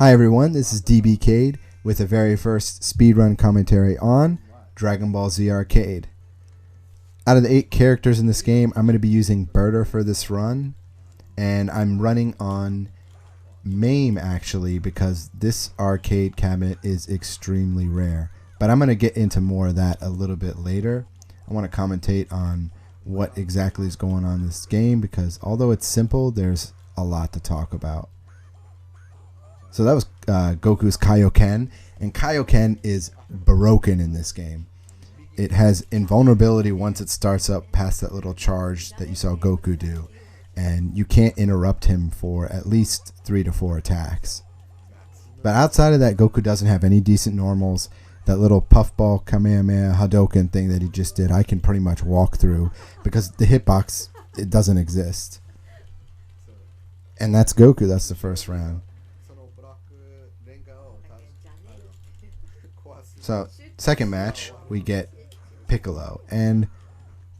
Hi everyone, this is DBcade with the very first speedrun commentary on Dragon Ball Z Arcade. Out of the 8 characters in this game, I'm going to be using Burter for this run, and I'm running on MAME actually because this arcade cabinet is extremely rare. But I'm going to get into more of that a little bit later. I want to commentate on what exactly is going on in this game because although it's simple, there's a lot to talk about. So that was Goku's Kaioken, and Kaioken is broken in this game. It has invulnerability once it starts up past that little charge that you saw Goku do, and you can't interrupt him for at least 3 to 4 attacks. But outside of that, Goku doesn't have any decent normals. That little puffball Kamehameha Hadouken thing that he just did, I can pretty much walk through because the hitbox, it doesn't exist. And that's Goku, that's the first round. So, second match, we get Piccolo. And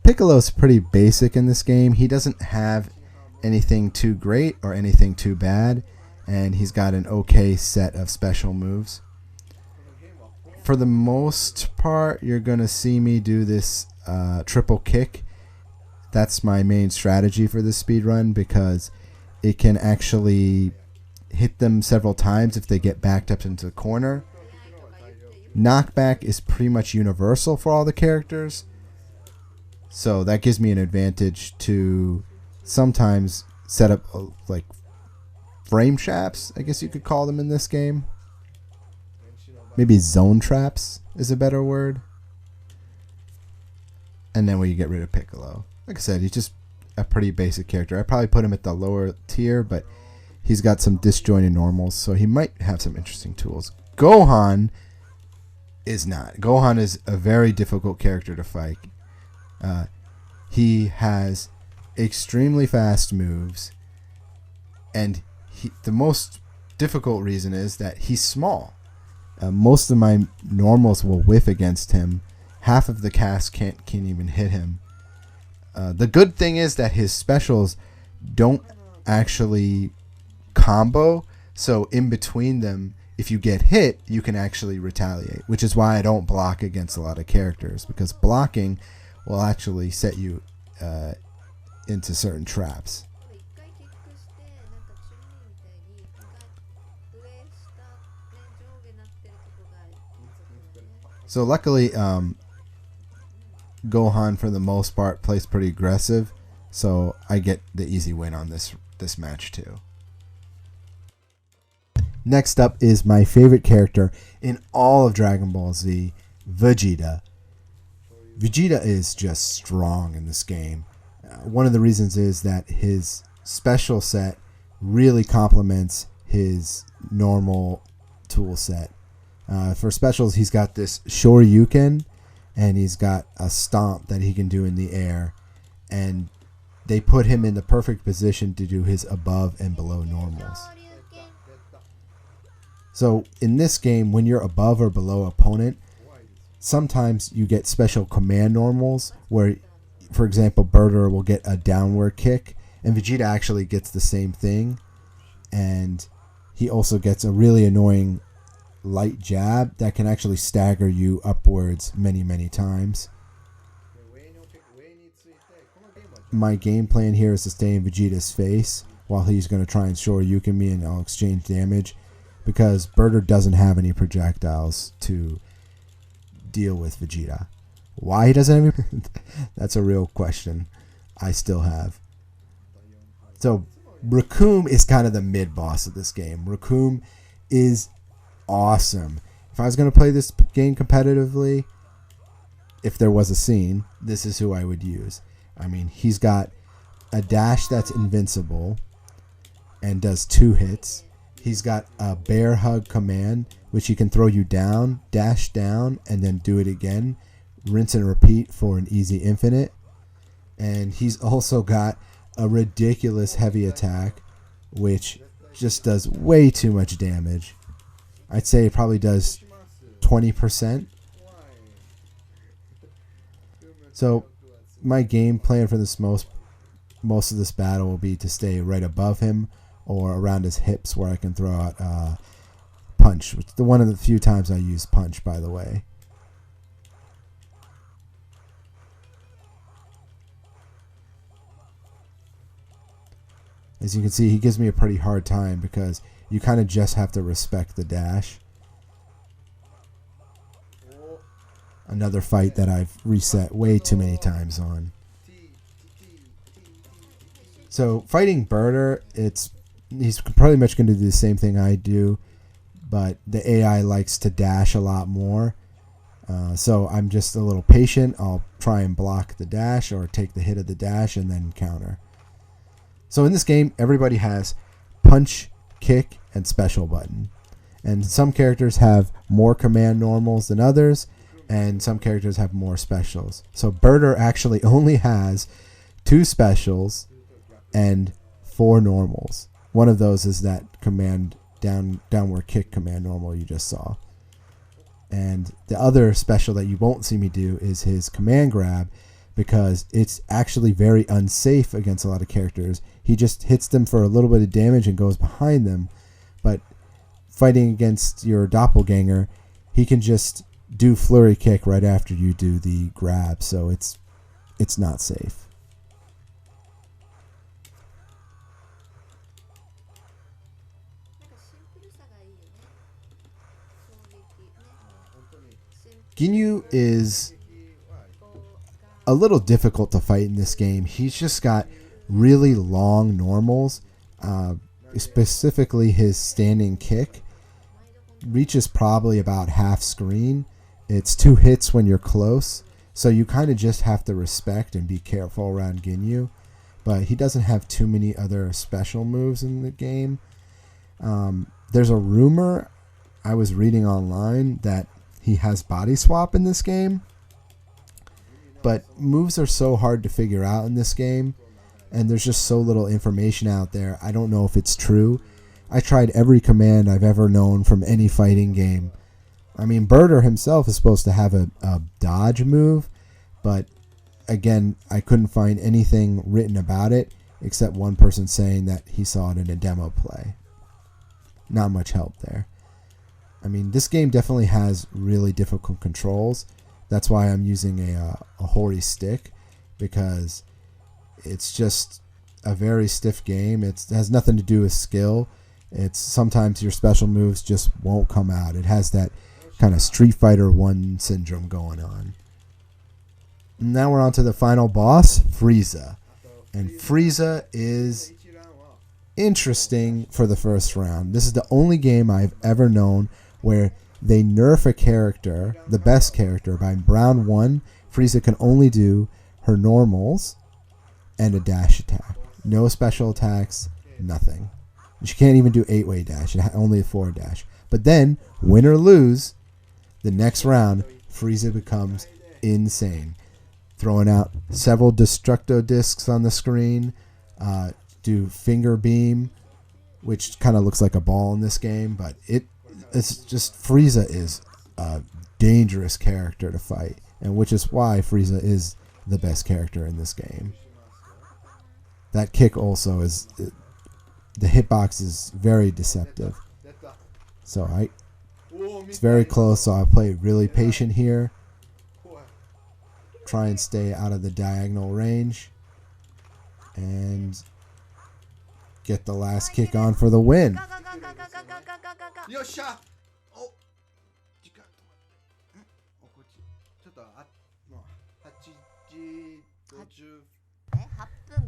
Piccolo's pretty basic in this game. He doesn't have anything too great or anything too bad. And he's got an okay set of special moves. For the most part, you're going to see me do this triple kick. That's my main strategy for this speedrun because it can actually hit them several times if they get backed up into the corner. Knockback is pretty much universal for all the characters, so that gives me an advantage to sometimes set up like frame traps, I guess you could call them in this game. Maybe zone traps is a better word. And then we get rid of Piccolo. Like I said, he's just a pretty basic character. I probably put him at the lower tier, but he's got some disjointed normals, so he might have some interesting tools. Gohan is not. Gohan is a very difficult character to fight. He has extremely fast moves, and the most difficult reason is that he's small. Most of my normals will whiff against him. Half of the cast can't even hit him. The good thing is that his specials don't actually combo, so in between them, if you get hit, you can actually retaliate, which is why I don't block against a lot of characters, because blocking will actually set you into certain traps. So luckily, Gohan for the most part plays pretty aggressive, so I get the easy win on this match too. Next up is my favorite character in all of Dragon Ball Z, Vegeta. Vegeta is just strong in this game. One of the reasons is that his special set really complements his normal tool set. For specials, he's got this Shoryuken, and he's got a stomp that he can do in the air. And they put him in the perfect position to do his above and below normals. So in this game, when you're above or below opponent, sometimes you get special command normals where, for example, Burter will get a downward kick, and Vegeta actually gets the same thing. And he also gets a really annoying light jab that can actually stagger you upwards many, many times. My game plan here is to stay in Vegeta's face while he's going to try and Shoryuken me, and I'll exchange damage because Burter doesn't have any projectiles to deal with Vegeta. Why he doesn't have any? That's a real question I still have. So Recoome is kind of the mid-boss of this game. Recoome is awesome. If I was going to play this game competitively, if there was a scene, this is who I would use. I mean, he's got a dash that's invincible and does 2 hits. He's got a bear hug command, which he can throw you down, dash down, and then do it again. Rinse and repeat for an easy infinite. And he's also got a ridiculous heavy attack, which just does way too much damage. I'd say it probably does 20%. So my game plan for this most of this battle will be to stay right above him or around his hips where I can throw out punch, which is one of the few times I use punch, by the way. As you can see, he gives me a pretty hard time because you kind of just have to respect the dash. Another fight that I've reset way too many times on. So fighting Burter, he's pretty much going to do the same thing I do, but the AI likes to dash a lot more. So I'm just a little patient. I'll try and block the dash or take the hit of the dash and then counter. So in this game, everybody has punch, kick, and special button. And some characters have more command normals than others, and some characters have more specials. So Burter actually only has 2 specials and 4 normals. One of those is that command downward kick command normal you just saw. And the other special that you won't see me do is his command grab, because it's actually very unsafe against a lot of characters. He just hits them for a little bit of damage and goes behind them. But fighting against your doppelganger, he can just do flurry kick right after you do the grab, so it's not safe. Ginyu is a little difficult to fight in this game. He's just got really long normals. Specifically, his standing kick reaches probably about half screen. It's 2 hits when you're close, so you kind of just have to respect and be careful around Ginyu. But he doesn't have too many other special moves in the game. There's a rumor I was reading online that he has body swap in this game. But moves are so hard to figure out in this game, and there's just so little information out there. I don't know if it's true. I tried every command I've ever known from any fighting game. I mean, Burter himself is supposed to have a dodge move, but again, I couldn't find anything written about it except one person saying that he saw it in a demo play. Not much help there. I mean, this game definitely has really difficult controls. That's why I'm using a Hori stick, because it's just a very stiff game. It has nothing to do with skill. It's sometimes your special moves just won't come out. It has that kind of Street Fighter 1 syndrome going on. Now we're on to the final boss, Frieza. And Frieza is interesting for the first round. This is the only game I've ever known where they nerf a character, the best character, by round 1. Frieza can only do her normals and a dash attack. No special attacks, nothing. She can't even do 8-way dash, only a 4 dash. But then, win or lose, the next round, Frieza becomes insane. Throwing out several Destructo discs on the screen, do finger beam, which kind of looks like a ball in this game, but it's just, Frieza is a dangerous character to fight, and which is why Frieza is the best character in this game. That kick also is, the hitbox is very deceptive. So it's very close, so I'll play really patient here. Try and stay out of the diagonal range. And get the last kick on for the win.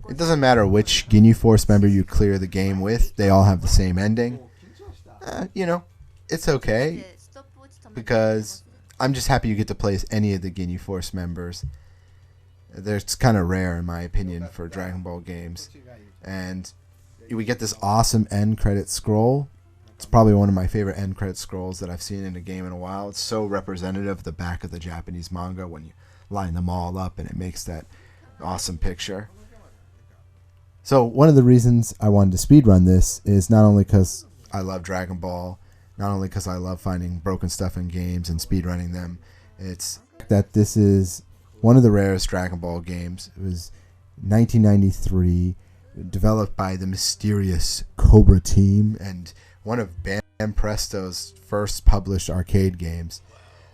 It doesn't matter which Ginyu Force member you clear the game with, they all have the same ending. You know, it's okay, because I'm just happy you get to play as any of the Ginyu Force members. It's kind of rare, in my opinion, for Dragon Ball games. And we get this awesome end credit scroll. It's probably one of my favorite end credit scrolls that I've seen in a game in a while. It's so representative of the back of the Japanese manga when you line them all up and it makes that awesome picture. So one of the reasons I wanted to speedrun this is not only because I love Dragon Ball, not only because I love finding broken stuff in games and speedrunning them, it's that this is one of the rarest Dragon Ball games. It was 1993, developed by the mysterious Cobra team, and one of Bandai and Presto's first published arcade games.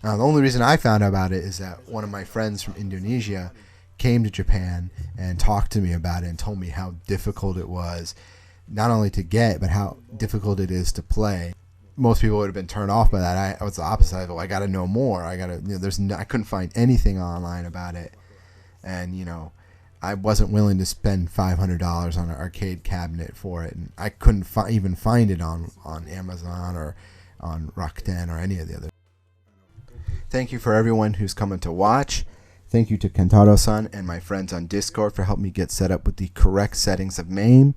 The only reason I found out about it is that one of my friends from Indonesia came to Japan and talked to me about it and told me how difficult it was, not only to get, but how difficult it is to play. Most people would have been turned off by that. I was the opposite. I got to know more. I couldn't find anything online about it, and I wasn't willing to spend $500 on an arcade cabinet for it, and I couldn't even find it on Amazon or on Rakuten or any of the other. Thank you for everyone who's coming to watch. Thank you to Kentaro-san and my friends on Discord for helping me get set up with the correct settings of MAME.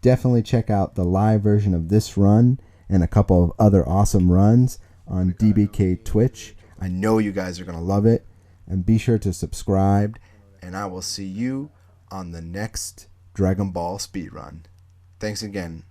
Definitely check out the live version of this run and a couple of other awesome runs on DBcade Twitch. I know you guys are going to love it. And be sure to subscribe. And I will see you on the next Dragon Ball speedrun. Thanks again.